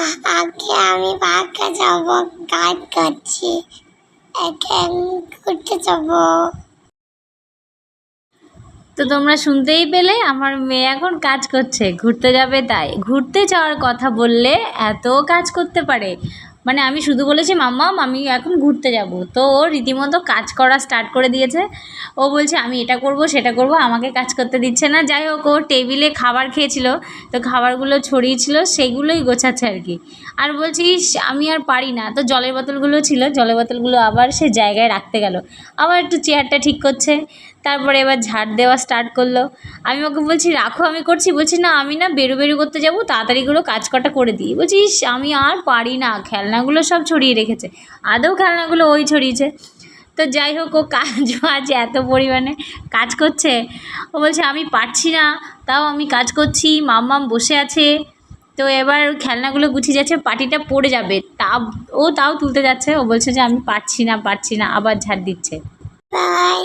আজকে আমি পার্কে যাব, কাজ করছি, এখন ঘুরতে যাব। তো তোমরা শুনতেই পেলে, আমার মেয়ে এখন কাজ করছে, ঘুরতে যাবে তাই। ঘুরতে যাওয়ার কথা বললে এত কাজ করতে পারে, মানে আমি শুধু বলেছি মাম্মাম আমি এখন ঘুরতে যাব, তো ও রীতিমতো কাজ করা স্টার্ট করে দিয়েছে। ও বলছে আমি এটা করব সেটা করব, আমাকে কাজ করতে দিচ্ছে না। যাই হোক, ও টেবিলে খাবার খেয়েছিল, তো খাবারগুলো ছড়িয়েছিল সেগুলোই গোছাচ্ছে আর কি। আর বলছি আমি আর পারি না, তো জলের বোতলগুলো ছিল, জলের বোতলগুলো আবার সে জায়গায় রাখতে গেল, আবার একটু চেয়ারটা ঠিক করছে, তারপরে এবার ঝাড় দেওয়া স্টার্ট করলো। আমি ওকে বলছি রাখো আমি করছি, বলছি না আমি না বেরু করতে যাবো, তাড়াতাড়ি করে কাজ কটা করে দিই। বলছিস আমি আর পারি না, খেলনাগুলো সব ছড়িয়ে রেখেছে, আদৌ খেলনাগুলো ওই ছড়িয়েছে। তো যাই হোক, ও কাজও আজ এত পরিমাণে কাজ করছে, ও বলছে আমি পারছি না, তাও আমি কাজ করছি, মাম্মাম বসে আছে। তো এবার খেলনাগুলো গুছিয়ে যাচ্ছে, পাটিটা পড়ে যাবে, তাও তুলতে যাচ্ছে, ও বলছে যে আমি পারছি না, আবার ঝাড় দিচ্ছে। বাই।